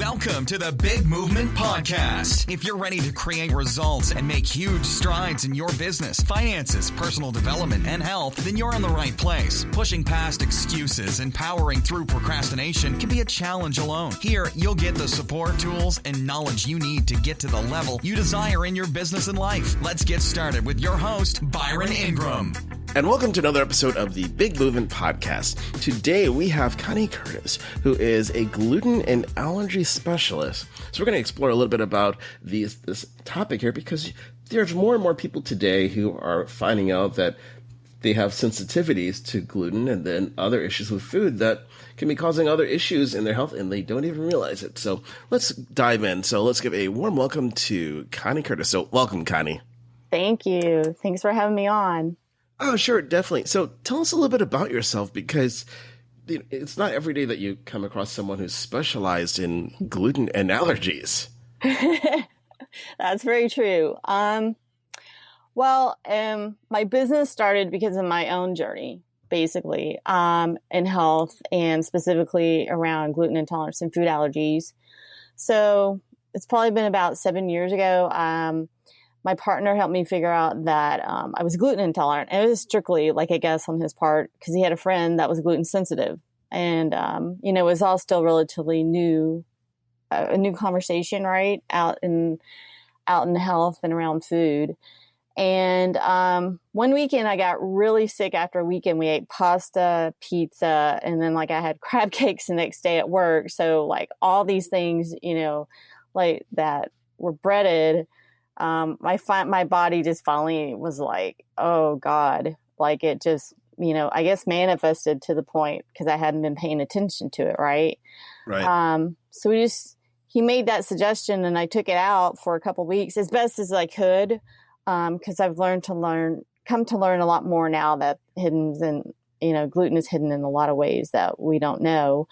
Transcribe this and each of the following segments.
Welcome to the Big Movement Podcast. If you're ready to create results and make huge strides in your business, finances, personal development, and health, then you're in the right place. Pushing past excuses and powering through procrastination can be a challenge alone. Here, you'll get the support, tools, and knowledge you need to get to the level you desire in your business and life. Let's get started with your host, Byron Ingram. And welcome to another episode of the Big Movement Podcast. Today we have Connie Curtis, who is a gluten and allergy specialist. So we're going to explore a little bit about this topic here because there's more and more people today who are finding out that they have sensitivities to gluten and then other issues with food that can be causing other issues in their health and they don't even realize it. So let's dive in. So let's give a warm welcome to Connie Curtis. So welcome, Connie. Thank you. Thanks for having me on. Oh, sure, definitely. So tell us a little bit about yourself because it's not every day that you come across someone who's specialized in gluten and allergies. That's very true. My business started because of my own journey, basically, in health and specifically around gluten intolerance and food allergies. So it's probably been about 7 years ago. My partner helped me figure out that I was gluten intolerant. And it was strictly, I guess, on his part, because he had a friend that was gluten sensitive. And, it was all still relatively new, a new conversation, right, out in health and around food. And one weekend I got really sick after a weekend. We ate pasta, pizza, and then I had crab cakes the next day at work. So all these things, that were breaded. My body just finally was like, oh God, it just, I guess manifested to the point because I hadn't been paying attention to it. Right. Right. So he made that suggestion and I took it out for a couple of weeks as best as I could. Cause I've come to learn a lot more now that gluten is hidden in a lot of ways that we don't know.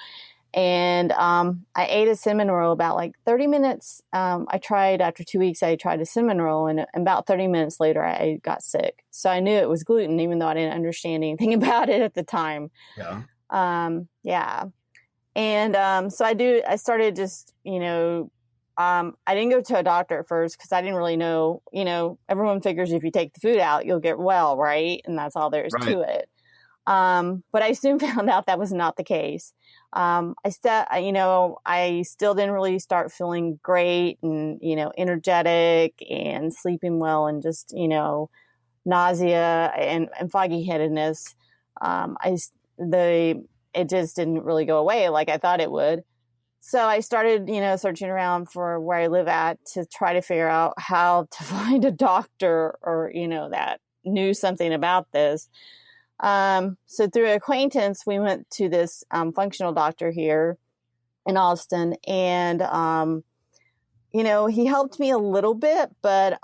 And I ate a cinnamon roll about 30 minutes. After 2 weeks, I tried a cinnamon roll, and about 30 minutes later, I got sick. So I knew it was gluten, even though I didn't understand anything about it at the time. Yeah. And so I started just, I didn't go to a doctor at first because I didn't really know, everyone figures if you take the food out, you'll get well, right? And that's all there is to it. But I soon found out that was not the case. I still didn't really start feeling great and, energetic and sleeping well and just, nausea and foggy headedness. It just didn't really go away like I thought it would. So I started, searching around for where I live at to try to figure out how to find a doctor or, that knew something about this. So through acquaintance, we went to this functional doctor here in Austin and, he helped me a little bit, but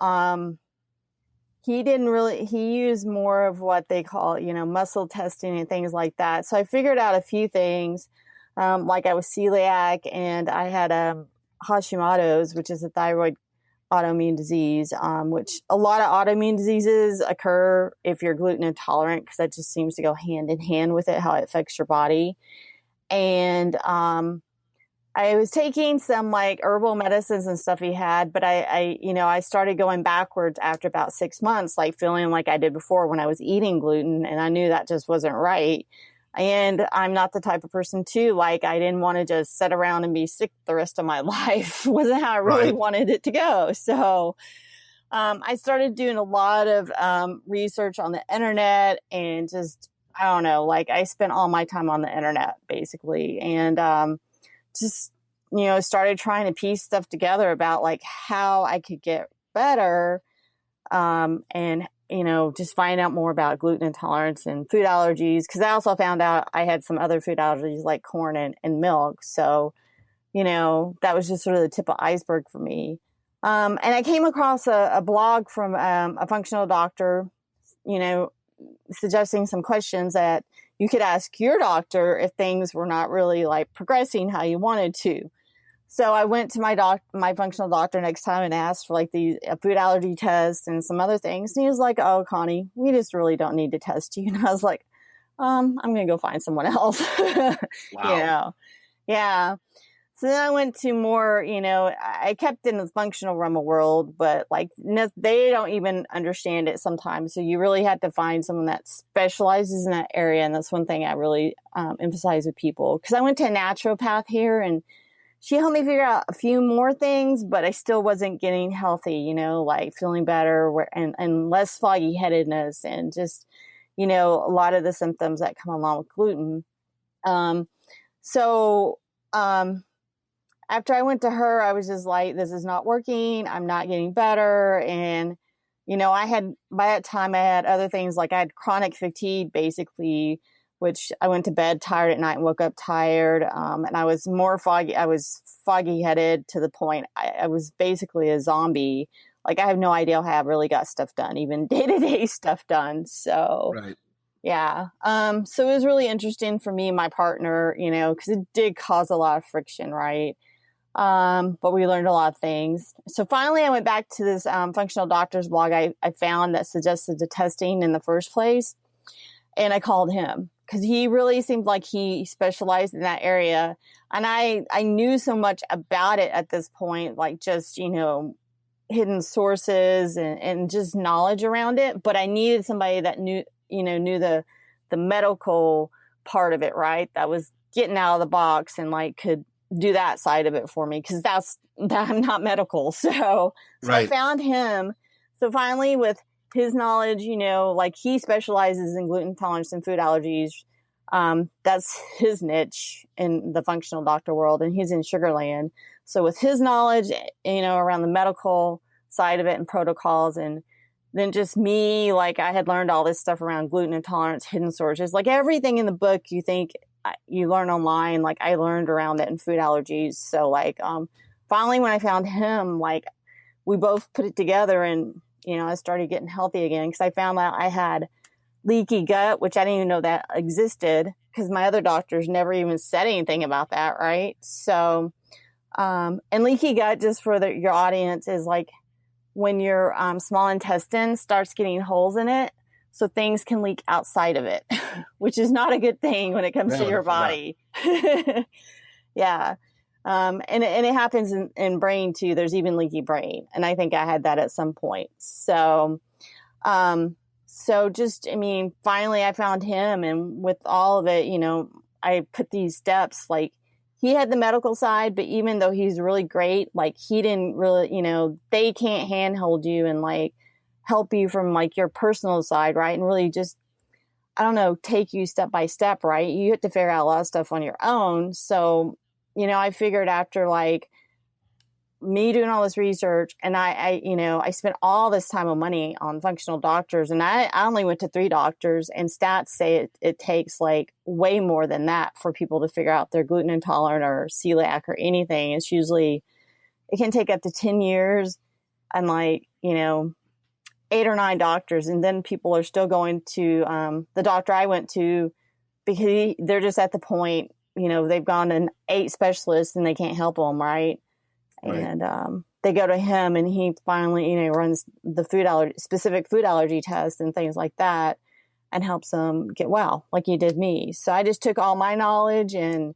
he used more of what they call, muscle testing and things like that. So I figured out a few things, I was celiac and I had Hashimoto's, which is a thyroid autoimmune disease, which a lot of autoimmune diseases occur if you're gluten intolerant, because that just seems to go hand in hand with it, how it affects your body. And I was taking some herbal medicines and stuff he had, but I started going backwards after about 6 months, feeling like I did before when I was eating gluten, and I knew that just wasn't right. And I'm not the type of person too, I didn't want to just sit around and be sick the rest of my life. Wasn't how I really wanted it to go. So I started doing a lot of research on the internet and just, I don't know, I spent all my time on the internet basically. And just, started trying to piece stuff together about how I could get better and just find out more about gluten intolerance and food allergies. Cause I also found out I had some other food allergies like corn and milk. So, that was just sort of the tip of iceberg for me. And I came across a blog from a functional doctor, suggesting some questions that you could ask your doctor if things were not really progressing how you wanted to. So I went to my functional doctor next time and asked for a food allergy test and some other things. And he was like, "Oh, Connie, we just really don't need to test you." And I was like, I'm going to go find someone else. Wow. Yeah. So then I went to more, I kept in the functional realm of world, but like they don't even understand it sometimes. So you really have to find someone that specializes in that area. And that's one thing I really emphasize with people, because I went to a naturopath here and she helped me figure out a few more things, but I still wasn't getting healthy, like feeling better and less foggy headedness and just, a lot of the symptoms that come along with gluten. So, after I went to her, I was just like, this is not working. I'm not getting better. And, by that time I had other things, like I had chronic fatigue, basically, which I went to bed tired at night and woke up tired. And I was more foggy. I was foggy headed to the point I was basically a zombie. Like I have no idea how I really got stuff done, even day-to-day stuff done. So, Right. yeah. So it was really interesting for me and my partner, because it did cause a lot of friction, right? But we learned a lot of things. So finally I went back to this functional doctor's blog I found that suggested the testing in the first place. And I called him because he really seemed like he specialized in that area. And I knew so much about it at this point, like just, hidden sources and just knowledge around it. But I needed somebody that knew the medical part of it, right? That was getting out of the box and like could do that side of it for me, because I'm not medical. So Right. I found him. So finally, with his knowledge, like he specializes in gluten intolerance and food allergies. That's his niche in the functional doctor world, and he's in Sugarland. So with his knowledge, around the medical side of it and protocols, and then just me, like I had learned all this stuff around gluten intolerance, hidden sources, like everything in the book you think you learn online, like I learned around it in food allergies. So like, finally when I found him, like we both put it together and, I started getting healthy again, because I found out I had leaky gut, which I didn't even know that existed, because my other doctors never even said anything about that. Right. So, and leaky gut, just for your audience, is like when your small intestine starts getting holes in it, so things can leak outside of it, which is not a good thing when it comes to your body. Yeah. And it happens in brain too. There's even leaky brain. And I think I had that at some point. So, finally I found him, and with all of it, I put these steps, like he had the medical side, but even though he's really great, like he didn't really, they can't handhold you and like help you from like your personal side, right? And really just, I don't know, take you step by step, right? You have to figure out a lot of stuff on your own. So, I figured after like me doing all this research, and I spent all this time and money on functional doctors, and I only went to 3 doctors, and stats say it takes like way more than that for people to figure out they're gluten intolerant or celiac or anything. It's usually, it can take up to 10 years and like, 8 or 9 doctors. And then people are still going to the doctor I went to, because they're just at the point, they've gone to 8 specialists and they can't help them. Right. And they go to him, and he finally, runs the specific food allergy test and things like that, and helps them get well, like he did me. So I just took all my knowledge and,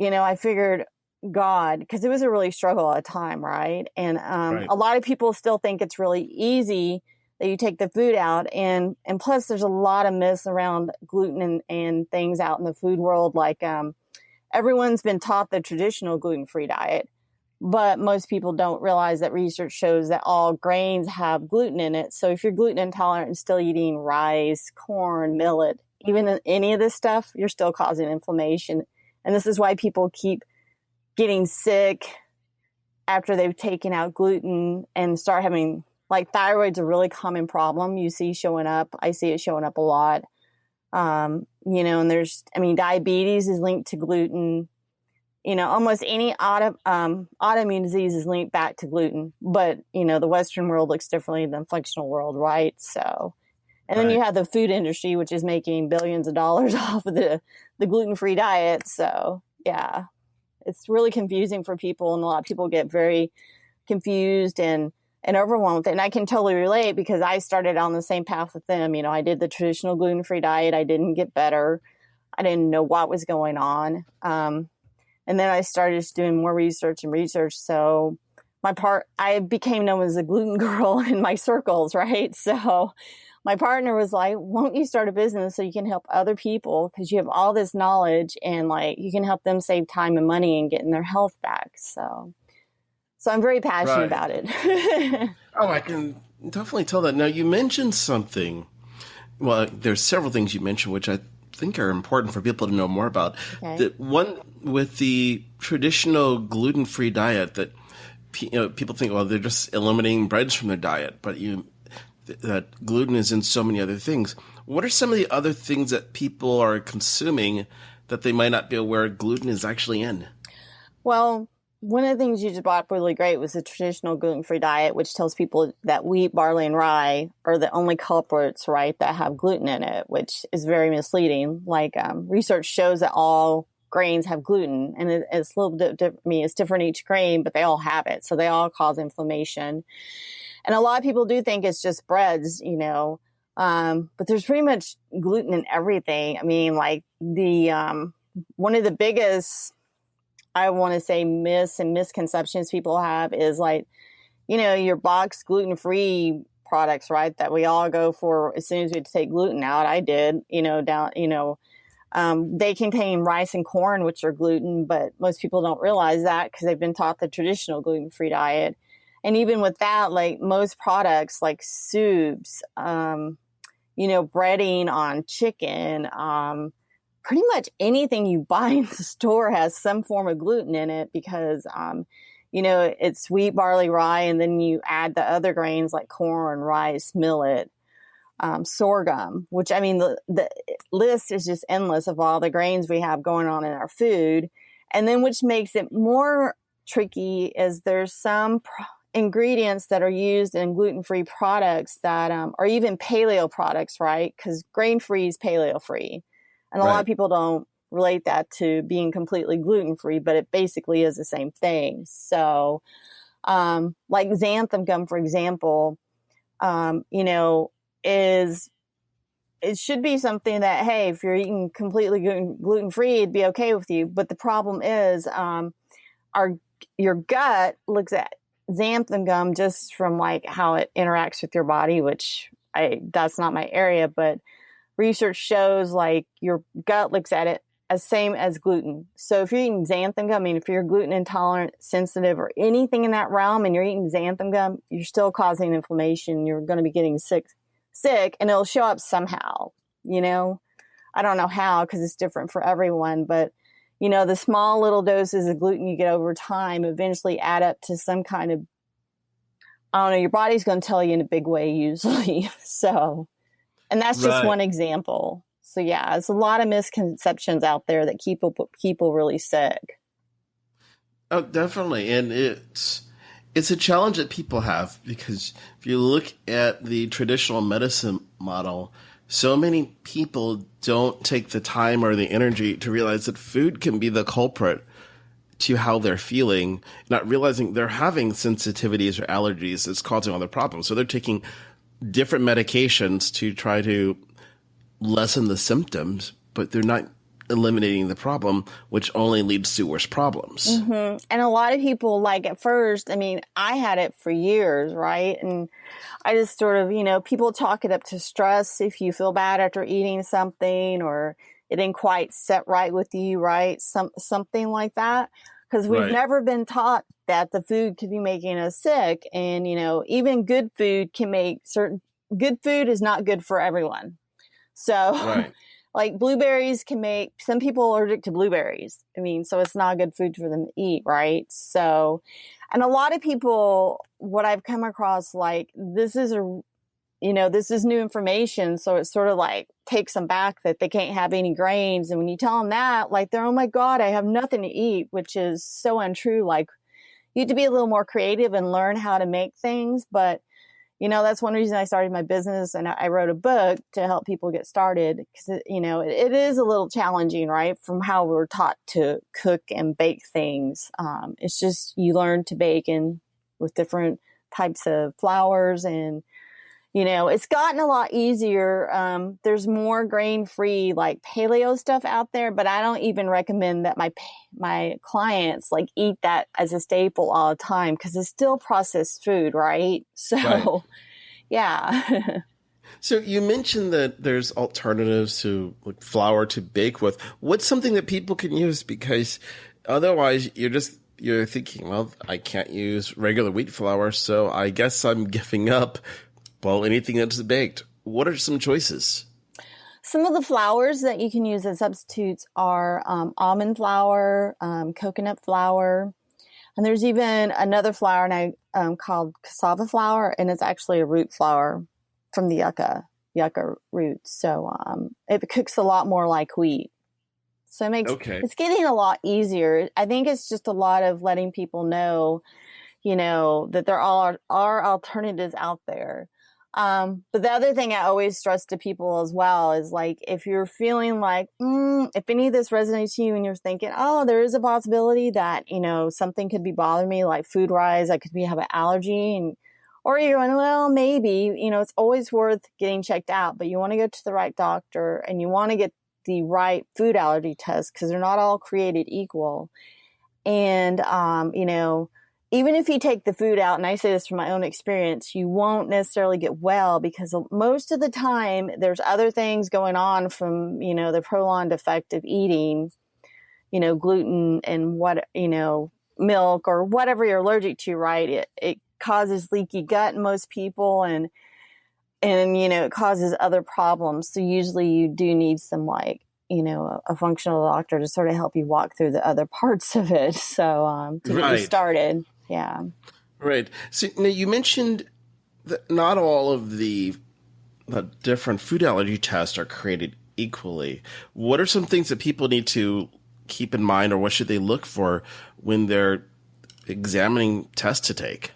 I figured, God, because it was a really struggle at the time, right? And a lot of people still think it's really easy that you take the food out, and plus there's a lot of myths around gluten and things out in the food world. Like everyone's been taught the traditional gluten-free diet, but most people don't realize that research shows that all grains have gluten in it. So if you're gluten intolerant and still eating rice, corn, millet, even any of this stuff, you're still causing inflammation. And this is why people keep getting sick after they've taken out gluten and start having, like, thyroid's a really common problem you see showing up. I see it showing up a lot. And diabetes is linked to gluten. Almost any autoimmune disease is linked back to gluten, but, the Western world looks differently than the functional world, right? So, and then you have the food industry, which is making billions of dollars off of the gluten-free diet. So, yeah, it's really confusing for people, and a lot of people get very confused and overwhelmed with it. And I can totally relate, because I started on the same path with them. I did the traditional gluten-free diet. I didn't get better. I didn't know what was going on. And then I started just doing more research. So I became known as a gluten girl in my circles, right? So my partner was like, won't you start a business so you can help other people? Because you have all this knowledge and like you can help them save time and money and getting their health back. So I'm very passionate about it. Oh, I can definitely tell that. Now, you mentioned something. Well, there's several things you mentioned, which I think are important for people to know more about. Okay. The one with the traditional gluten-free diet that people think, well, they're just eliminating breads from their diet, but that gluten is in so many other things. What are some of the other things that people are consuming that they might not be aware gluten is actually in? Well, one of the things you just brought up really great was the traditional gluten-free diet, which tells people that wheat, barley, and rye are the only culprits, right, that have gluten in it, which is very misleading. Like research shows that all grains have gluten, and it's a little bit different. I mean, it's different each grain, but they all have it, so they all cause inflammation. And a lot of people do think it's just breads, but there's pretty much gluten in everything. I mean, like one of the biggest, I want to say, myths and misconceptions people have is like, your box gluten-free products, right? That we all go for as soon as we take gluten out. I did, they contain rice and corn, which are gluten, but most people don't realize that because they've been taught the traditional gluten-free diet. And even with that, like most products like soups, breading on chicken, pretty much anything you buy in the store has some form of gluten in it because, it's wheat, barley, rye, and then you add the other grains like corn, rice, millet, sorghum, which I mean, the list is just endless of all the grains we have going on in our food. And then which makes it more tricky is there's some ingredients that are used in gluten-free products that are even paleo products, right? Because grain-free is paleo-free. And a lot of people don't relate that to being completely gluten-free, but it basically is the same thing. So like xanthan gum, for example, it should be something that, hey, if you're eating completely gluten-free, it'd be okay with you. But the problem is your gut looks at xanthan gum just from like how it interacts with your body, which that's not my area, but research shows like your gut looks at it as same as gluten. So if you're eating xanthan gum, I mean, if you're gluten intolerant, sensitive, or anything in that realm, and you're eating xanthan gum, you're still causing inflammation. You're going to be getting sick, and it'll show up somehow. I don't know how because it's different for everyone, but the small little doses of gluten you get over time eventually add up to some kind of, I don't know, your body's going to tell you in a big way usually. So, and that's just one example. So yeah, there's a lot of misconceptions out there that keep people really sick. Oh, definitely. And it's a challenge that people have because if you look at the traditional medicine model, so many people don't take the time or the energy to realize that food can be the culprit to how they're feeling, not realizing they're having sensitivities or allergies that's causing all their problems. So they're taking different medications to try to lessen the symptoms, but they're not eliminating the problem, which only leads to worse problems. Mm-hmm. And a lot of people, like at first, I mean, I had it for years, right? And I just sort of, people chalk it up to stress if you feel bad after eating something or it didn't quite set right with you, right? Something like that. Because we've never been taught that the food could be making us sick. And, even good food good food is not good for everyone. So like blueberries some people are allergic to blueberries. I mean, so it's not good food for them to eat, right? So, and a lot of people, what I've come across, like this is new information. So it sort of like takes them back that they can't have any grains. And when you tell them that, like they're, oh my God, I have nothing to eat, which is so untrue. Like you have to be a little more creative and learn how to make things. But that's one reason I started my business and I wrote a book to help people get started because, it is a little challenging, right? From how we're taught to cook and bake things. It's just you learn to bake with different types of flours and, it's gotten a lot easier. There's more grain-free, like paleo stuff out there, but I don't even recommend that my clients like eat that as a staple all the time because it's still processed food, right? So, Right. yeah. So you mentioned that there's alternatives to like flour to bake with. What's something that people can use? Because otherwise you're thinking, well, I can't use regular wheat flour, so I guess I'm giving up, well, anything that's baked. What are some choices? Some of the flours that you can use as substitutes are almond flour, coconut flour, and there's even another flour now called cassava flour, and it's actually a root flour from the yucca roots. So it cooks a lot more like wheat. So it's getting a lot easier. I think it's just a lot of letting people know, that there are alternatives out there. But the other thing I always stress to people as well is like, if you're feeling like, if any of this resonates to you and you're thinking, oh, there is a possibility that, something could be bothering me, like food rise, I could have an allergy, or you're going, well, maybe, it's always worth getting checked out, but you want to go to the right doctor and you want to get the right food allergy test because they're not all created equal. And, even if you take the food out, and I say this from my own experience, you won't necessarily get well because most of the time there's other things going on from, the prolonged effect of eating, gluten and milk or whatever you're allergic to, right? It causes leaky gut in most people and it causes other problems. So usually you do need some a functional doctor to sort of help you walk through the other parts of it. So to get you started. Yeah. Right. So now you mentioned that not all of the different food allergy tests are created equally. What are some things that people need to keep in mind, or what should they look for when they're examining tests to take?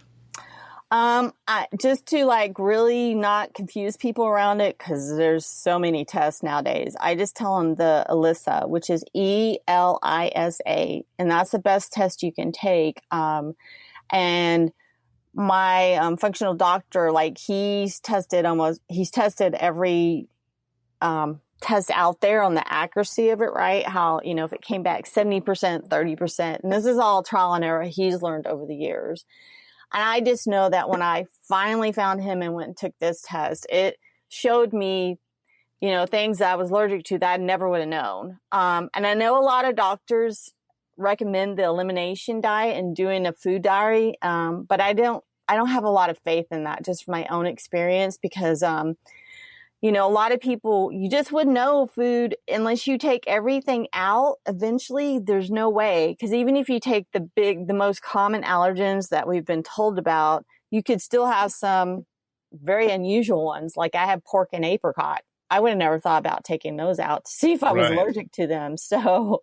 Just to really not confuse people around it, because there's so many tests nowadays. I just tell them the ELISA, which is ELISA, and that's the best test you can take. And my functional doctor, he's tested every test out there on the accuracy of it, right? How, if it came back 70%, 30%, and this is all trial and error he's learned over the years. And I just know that when I finally found him and went and took this test, it showed me, things that I was allergic to that I never would have known. And I know a lot of doctors recommend the elimination diet and doing a food diary. But I don't have a lot of faith in that, just from my own experience, because, a lot of people, you just wouldn't know food unless you take everything out. Eventually, there's no way. Because even if you take the most common allergens that we've been told about, you could still have some very unusual ones. Like I have pork and apricot. I would have never thought about taking those out to see if I was allergic to them. So,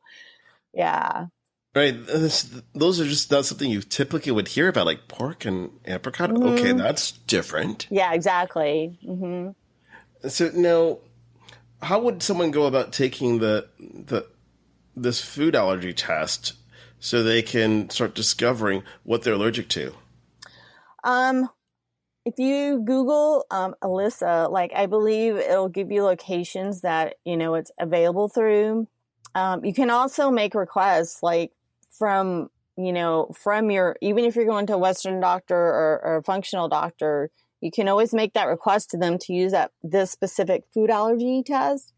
yeah. Right. Those are just not something you typically would hear about, like pork and apricot. Mm-hmm. Okay, that's different. Yeah, exactly. Mm-hmm. So now, how would someone go about taking this food allergy test so they can start discovering what they're allergic to? If you Google ELISA, I believe it'll give you locations that it's available through. You can also make requests from your, even if you're going to a Western doctor or a functional doctor. You can always make that request to them to use this specific food allergy test.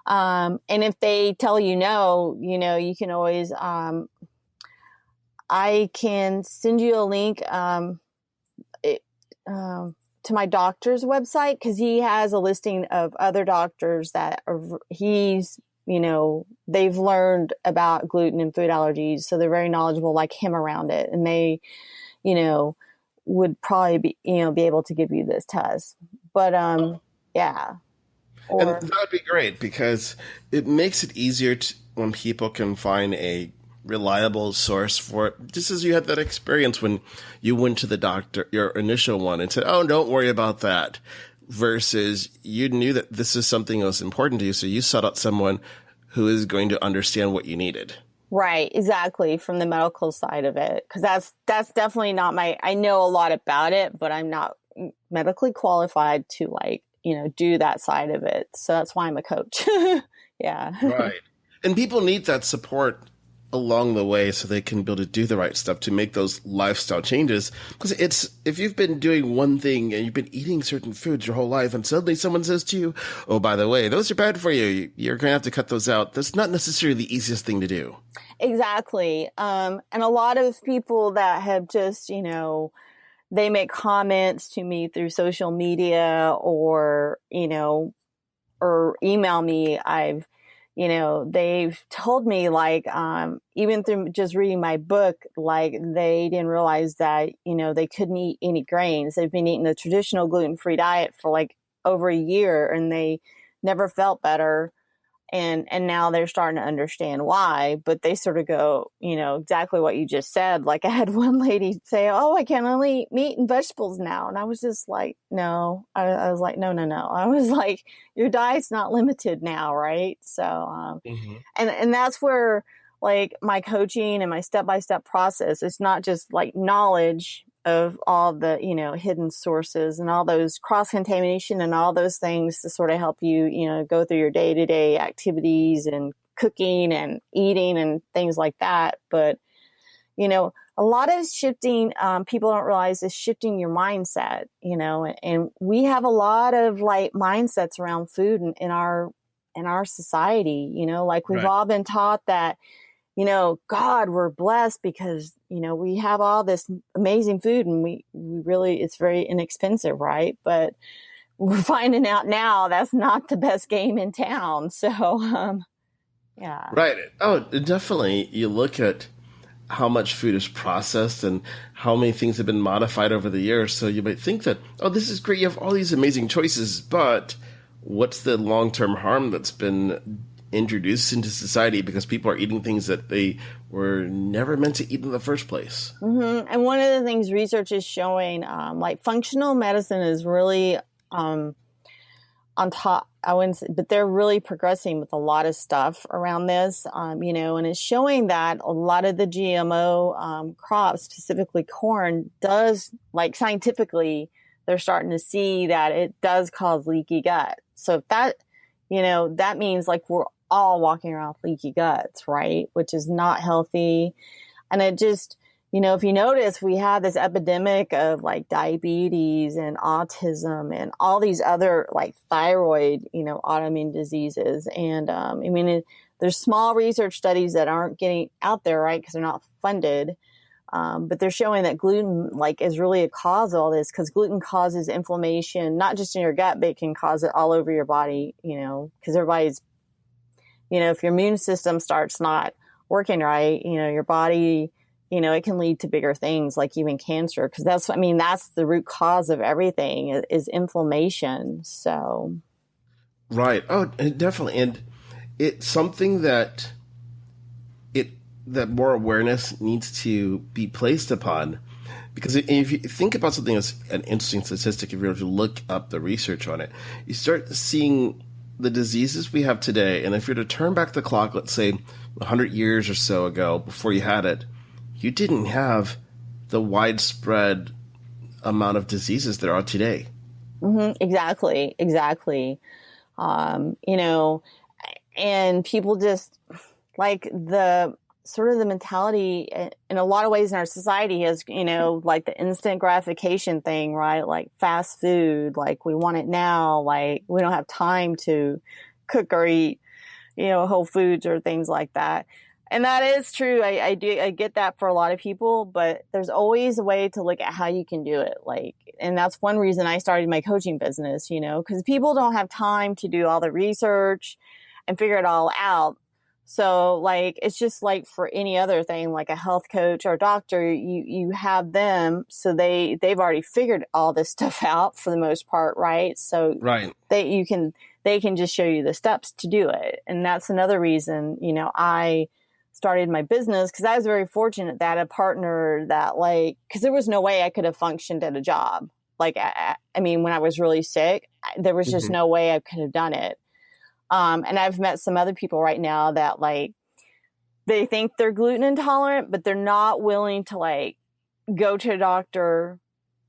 And if they tell you no, you can always, I can send you a link to my doctor's website, because he has a listing of other doctors that they've learned about gluten and food allergies. So they're very knowledgeable like him around it. And they, would probably be able to give you this test. But, yeah. And that would be great, because it makes it easier when people can find a reliable source for it. Just as you had that experience when you went to the doctor, your initial one, and said, oh, don't worry about that. Versus you knew that this is something that was important to you. So you sought out someone who is going to understand what you needed. Right, exactly, from the medical side of it. Because that's definitely not I know a lot about it, but I'm not, medically qualified to like, do that side of it. So that's why I'm a coach. Yeah. Right. And people need that support along the way so they can be able to do the right stuff to make those lifestyle changes. Because if you've been doing one thing and you've been eating certain foods your whole life and suddenly someone says to you, oh, by the way, those are bad for you. You're going to have to cut those out. That's not necessarily the easiest thing to do. Exactly. And a lot of people that have just, they make comments to me through social media or email me. They've told me like, even through just reading my book, like they didn't realize that, they couldn't eat any grains. They've been eating the traditional gluten-free diet for like over a year and they never felt better. And now they're starting to understand why, but they sort of go, exactly what you just said. Like I had one lady say, oh, I can only eat meat and vegetables now. And I was just like, no, I was like, no. I was like, your diet's not limited now. Right. So, and that's where like my coaching and my step-by-step process, it's not just like knowledge of all the, hidden sources and all those cross-contamination and all those things to sort of help you, go through your day-to-day activities and cooking and eating and things like that. But, a lot of shifting, people don't realize is shifting your mindset, and we have a lot of like mindsets around food in our society, like we've all been taught that, God, we're blessed because, we have all this amazing food and we really, it's very inexpensive, right? But we're finding out now that's not the best game in town. So, yeah. Right. Oh, definitely. You look at how much food is processed and how many things have been modified over the years. So you might think that, oh, this is great. You have all these amazing choices, but what's the long-term harm that's been introduced into society because people are eating things that they were never meant to eat in the first place? And one of the things research is showing, like functional medicine is really on top. I wouldn't say, but they're really progressing with a lot of stuff around this, and it's showing that a lot of the GMO crops, specifically corn, does, like scientifically, they're starting to see that it does cause leaky gut. So if that, that means like we're all walking around with leaky guts, right? Which is not healthy. And it just, if you notice, we have this epidemic of like diabetes and autism and all these other like thyroid, autoimmune diseases. And there's small research studies that aren't getting out there, right? Because they're not funded. But they're showing that gluten like is really a cause of all this because gluten causes inflammation, not just in your gut, but it can cause it all over your body, because everybody's, if your immune system starts not working right, your body, it can lead to bigger things like even cancer. Cause that's the root cause of everything is inflammation. So. Right. Oh, definitely. And it's something that more awareness needs to be placed upon. Because if you think about something that's an interesting statistic, if you were to look up the research on it, you start seeing the diseases we have today. And if you were to turn back the clock, let's say 100 years or so ago, before you had it, you didn't have the widespread amount of diseases there are today. Exactly. And people just like the sort of the mentality in a lot of ways in our society is, like the instant gratification thing, right? Like fast food, like we want it now, like we don't have time to cook or eat, whole foods or things like that. And that is true. I get that for a lot of people, but there's always a way to look at how you can do it. Like, and that's one reason I started my coaching business, because people don't have time to do all the research and figure it all out. So like, it's just like for any other thing, like a health coach or doctor, you have them. So they've already figured all this stuff out for the most part. Right. So right. they can just show you the steps to do it. And that's another reason, I started my business because I was very fortunate that a partner that because there was no way I could have functioned at a job. Like, when I was really sick, there was just no way I could have done it. And I've met some other people right now that they think they're gluten intolerant, but they're not willing to go to a doctor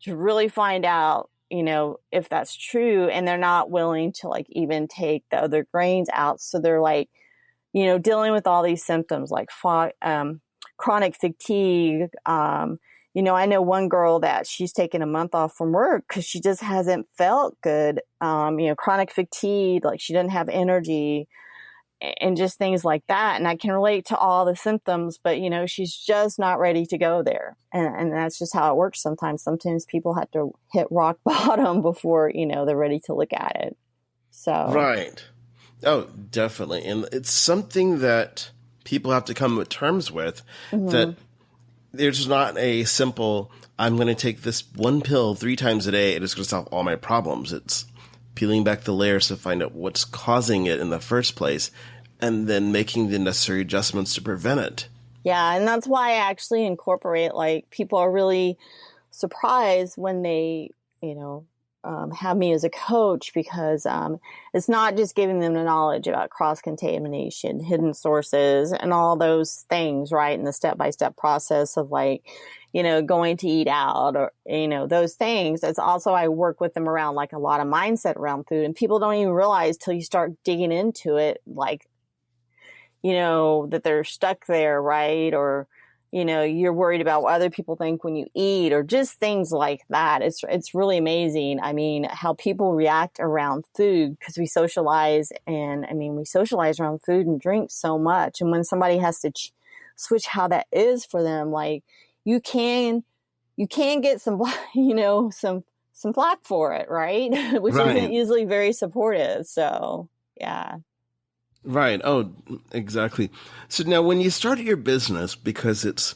to really find out if that's true, and they're not willing to like even take the other grains out. So they're like, dealing with all these symptoms like chronic fatigue. I know one girl that she's taken a month off from work because she just hasn't felt good. Chronic fatigue, like she doesn't have energy and just things like that. And I can relate to all the symptoms, but she's just not ready to go there. And that's just how it works sometimes. Sometimes people have to hit rock bottom before, they're ready to look at it. So. Right. Oh, definitely. And it's something that people have to come to terms with, that there's not a simple, I'm going to take this one pill 3 times a day and it's going to solve all my problems. It's peeling back the layers to find out what's causing it in the first place and then making the necessary adjustments to prevent it. Yeah. And that's why I actually incorporate, like, people are really surprised when they, have me as a coach, because it's not just giving them the knowledge about cross-contamination, hidden sources, and all those things, right? In the step-by-step process of like, going to eat out or, those things. It's also, I work with them around like a lot of mindset around food, and people don't even realize till you start digging into it, like, that they're stuck there, right? Or, you're worried about what other people think when you eat, or just things like that. It's really amazing. I mean, how people react around food, because we socialize, and we socialize around food and drink so much. And when somebody has to switch how that is for them, like, you can get some, some flack for it, right? Which isn't usually very supportive. So, yeah. Right. Oh, exactly. So now when you started your business, because it's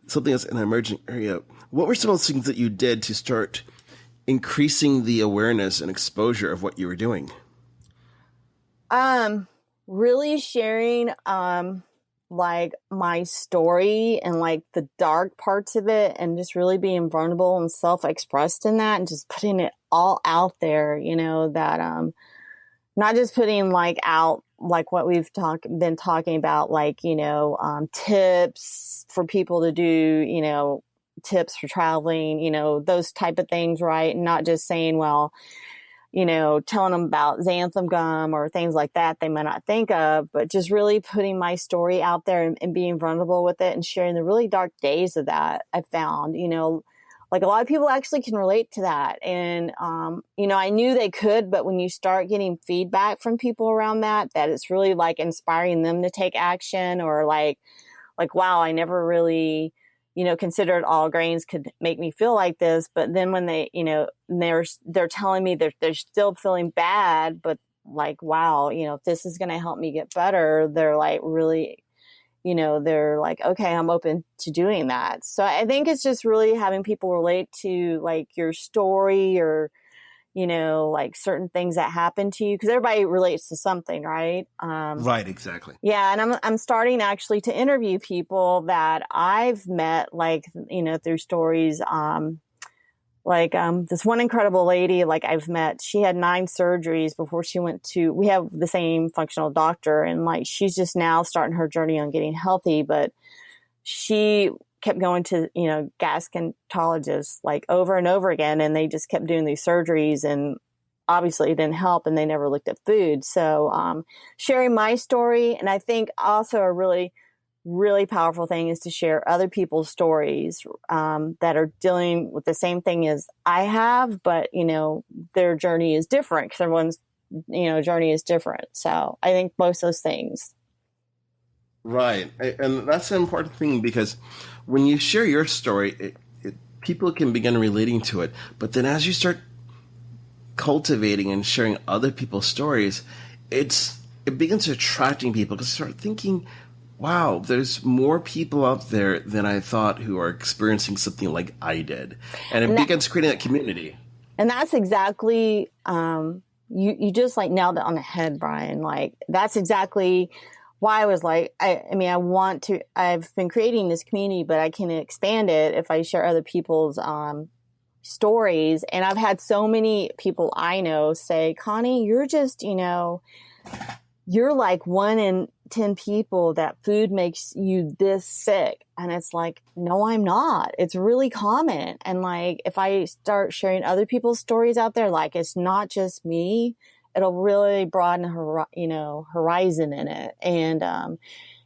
something that's an emerging area, what were some of those things that you did to start increasing the awareness and exposure of what you were doing? Really sharing, like, my story and like the dark parts of it, and just really being vulnerable and self-expressed in that, and just putting it all out there, that, not just putting like out like what we've been talking about, like, tips for people to do, tips for traveling, those type of things, right? And not just saying, well, telling them about Xanthan Gum or things like that they might not think of, but just really putting my story out there and being vulnerable with it, and sharing the really dark days of that. I found, like, a lot of people actually can relate to that. And, I knew they could, but when you start getting feedback from people around that it's really like inspiring them to take action, or like, wow, I never really, considered all grains could make me feel like this. But then when they, they're telling me they're still feeling bad, but like, wow, if this is going to help me get better, they're like really, they're like, okay, I'm open to doing that. So I think it's just really having people relate to like your story, or, like certain things that happen to you, because everybody relates to something, right? Right, exactly. Yeah. And I'm starting actually to interview people that I've met, like, through stories. This one incredible lady, like, I've met, she had 9 surgeries before she we have the same functional doctor, and like, she's just now starting her journey on getting healthy, but she kept going to, gastroenterologists like over and over again, and they just kept doing these surgeries, and obviously it didn't help, and they never looked at food. So, sharing my story, and I think also a really, really powerful thing is to share other people's stories that are dealing with the same thing as I have, but, their journey is different, because everyone's, journey is different. So I think both those things. Right. And that's an important thing, because when you share your story, people can begin relating to it. But then as you start cultivating and sharing other people's stories, it begins attracting people, because you start thinking, wow, there's more people out there than I thought who are experiencing something like I did. And it begins creating that community. And that's exactly, you just like nailed it on the head, Brian. Like, that's exactly why I was like, I've been creating this community, but I can expand it if I share other people's stories. And I've had so many people I know say, Connie, you're just, you're like one in 10 people that food makes you this sick. And it's like, no, I'm not. It's really common. And like, if I start sharing other people's stories out there, like it's not just me, it'll really broaden horizon in it. And,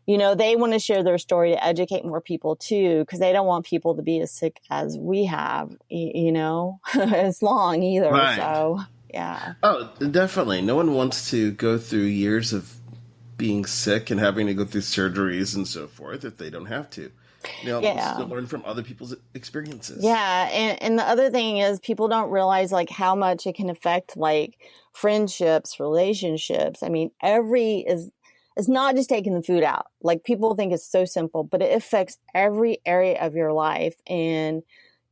they want to share their story to educate more people too, because they don't want people to be as sick as we have, as long either. Right. So, yeah. Oh, definitely. No one wants to go through years of being sick and having to go through surgeries and so forth if they don't have to. To learn from other people's experiences. Yeah. And the other thing is people don't realize like how much it can affect like friendships, relationships. I mean, it's not just taking the food out. Like people think it's so simple, but it affects every area of your life. And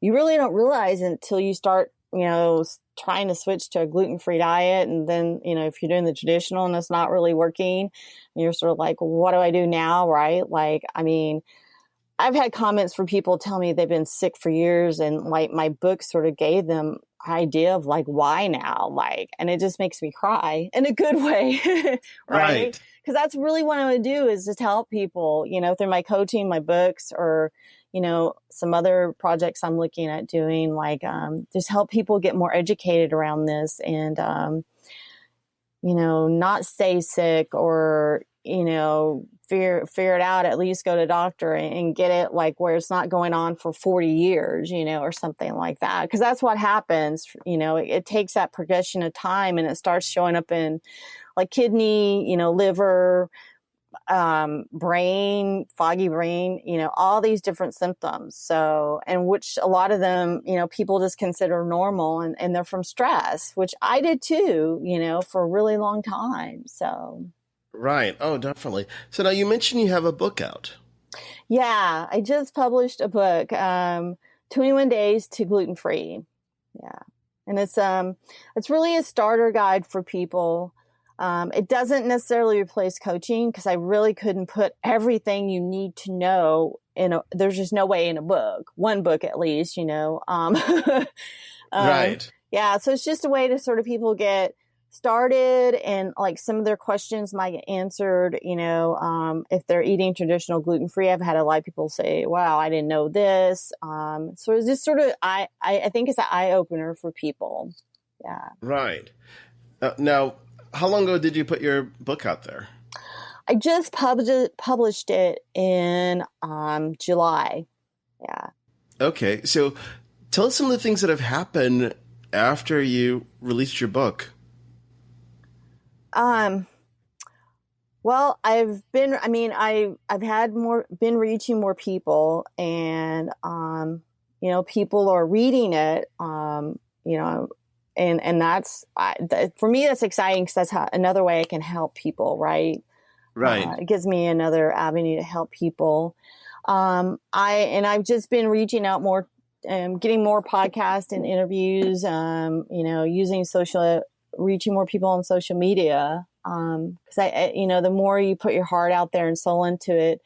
you really don't realize until you start, trying to switch to a gluten-free diet. And then, if you're doing the traditional and it's not really working, and you're sort of like, what do I do now? Right. Like, I mean, I've had comments from people tell me they've been sick for years, and like my book sort of gave them idea of like, why now? Like, and it just makes me cry in a good way. Right. Because that's really what I would do, is just help people, through my coaching, my books, or, some other projects I'm looking at doing, like, just help people get more educated around this and, not stay sick or, figure it out, at least go to a doctor and get it like where it's not going on for 40 years, or something like that. Cause that's what happens, it takes that progression of time and it starts showing up in like kidney, liver, brain, foggy brain, all these different symptoms. So, and which a lot of them, people just consider normal and they're from stress, which I did too, for a really long time. So. Right. Oh, definitely. So now you mentioned you have a book out. Yeah. I just published a book, 21 Days to Gluten Free. Yeah. And it's really a starter guide for people. It doesn't necessarily replace coaching because I really couldn't put everything you need to know there's just no way in a book, one book at least, Right. Yeah. So it's just a way to sort of people get started and like some of their questions might get answered, if they're eating traditional gluten-free. I've had a lot of people say, wow, I didn't know this. So it's just sort of, I think it's an eye opener for people. Yeah. Right. Now, how long ago did you put your book out there? I just published it in July. Yeah. Okay. So tell us some of the things that have happened after you released your book. Well, I've been reaching more people and, people are reading it, and that's, for me, that's exciting because that's another way I can help people. Right. Right. It gives me another avenue to help people. I've just been reaching out more, getting more podcasts and interviews, reaching more people on social media. Cause the more you put your heart out there and soul into it,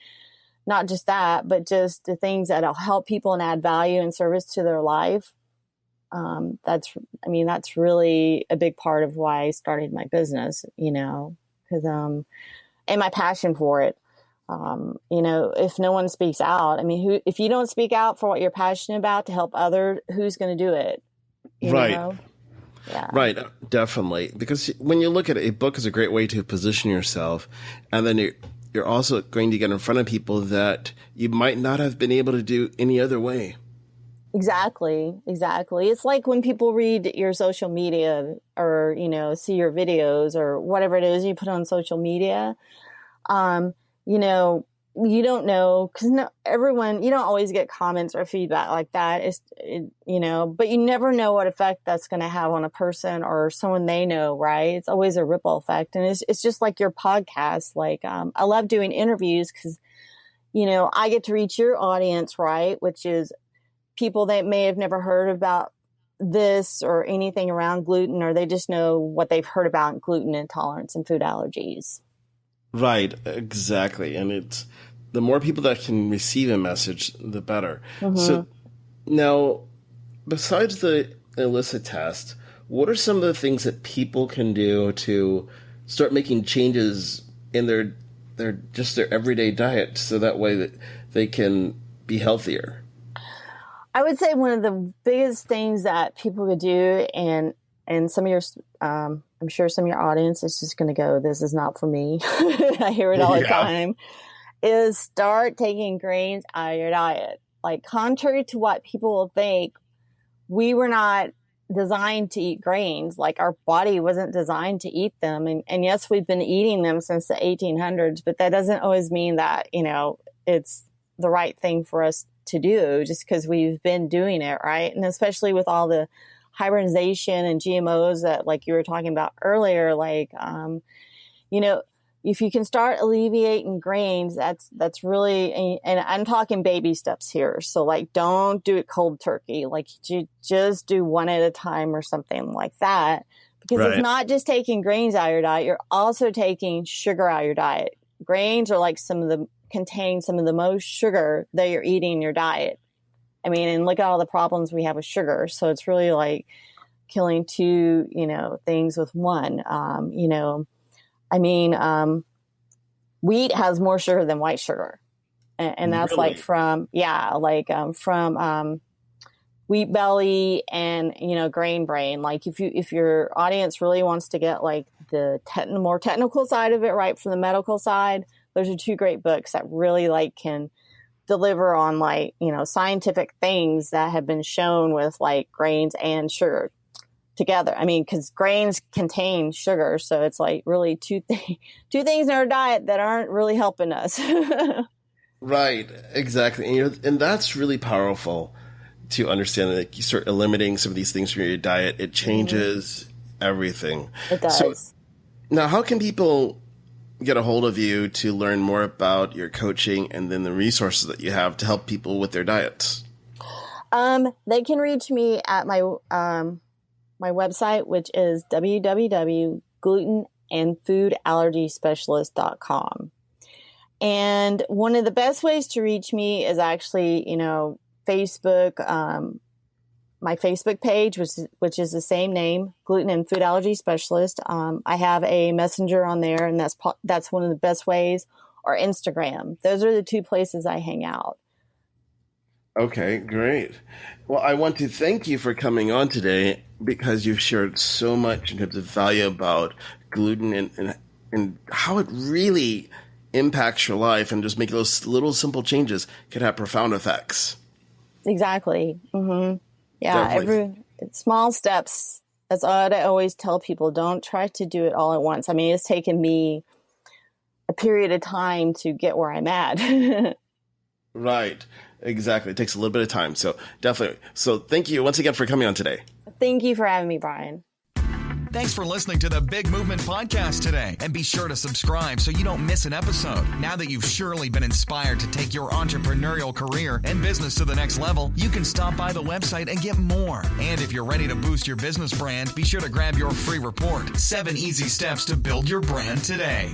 not just that, but just the things that'll help people and add value and service to their life. That's really a big part of why I started my business, cause, and my passion for it. If no one speaks out, if you don't speak out for what you're passionate about to help others, who's going to do it? Right. Yeah. Right. Definitely. Because when you look at it, a book is a great way to position yourself. And then you're also going to get in front of people that you might not have been able to do any other way. Exactly. It's like when people read your social media or, see your videos or whatever it is you put on social media, you don't know, because everyone, you don't always get comments or feedback like that. But you never know what effect that's going to have on a person or someone they know, right? It's always a ripple effect. And it's just like your podcast. Like, I love doing interviews because, I get to reach your audience, right? Which is people that may have never heard about this or anything around gluten, or they just know what they've heard about gluten intolerance and food allergies. Right, exactly. And it's the more people that can receive a message, the better. Mm-hmm. So now, besides the ELISA test, what are some of the things that people can do to start making changes in their their everyday diet so that way that they can be healthier? I would say one of the biggest things that people could do, and some of your, I'm sure some of your audience is just going to go, this is not for me. I hear it all the time, is start taking grains out of your diet. Like, contrary to what people will think, we were not designed to eat grains. Like, our body wasn't designed to eat them. And yes, we've been eating them since the 1800s, but that doesn't always mean that, it's the right thing for us to do just because we've been doing it, right? And especially with all the hybridization and GMOs that, like you were talking about earlier, like, if you can start alleviating grains, that's really, and I'm talking baby steps here. So, like, don't do it cold turkey. Like, you just do one at a time or something like that, because it's not just taking grains out of your diet. You're also taking sugar out of your diet. Grains are like contain some of the most sugar that you're eating in your diet. I mean, and look at all the problems we have with sugar. So it's really like killing two, things with one. Wheat has more sugar than white sugar. And that's really? Like from Wheat Belly and, Grain Brain. Like, if your audience really wants to get like the more technical side of it, right, from the medical side, those are two great books that really like can deliver on like, scientific things that have been shown with like grains and sugar together. I mean, because grains contain sugar. So it's like really two things in our diet that aren't really helping us. Right. Exactly. And that's really powerful to understand that you start eliminating some of these things from your diet. It changes everything. It does. So, now, how can people get a hold of you to learn more about your coaching and then the resources that you have to help people with their diets? They can reach me at my website, which is www.glutenandfoodallergyspecialist.com. And one of the best ways to reach me is actually, Facebook, my Facebook page, which is the same name, Gluten and Food Allergy Specialist. I have a messenger on there, and that's one of the best ways, or Instagram. Those are the two places I hang out. Okay, great. Well, I want to thank you for coming on today, because you've shared so much in terms of value about gluten and how it really impacts your life, and just make those little simple changes can have profound effects. Exactly. Mm-hmm. Yeah, small steps. That's what I always tell people. Don't try to do it all at once. I mean, it's taken me a period of time to get where I'm at. Right. Exactly. It takes a little bit of time. So definitely. So thank you once again for coming on today. Thank you for having me, Brian. Thanks for listening to the Big Movement Podcast today. And be sure to subscribe so you don't miss an episode. Now that you've surely been inspired to take your entrepreneurial career and business to the next level, you can stop by the website and get more. And if you're ready to boost your business brand, be sure to grab your free report, 7 Easy Steps to Build Your Brand Today.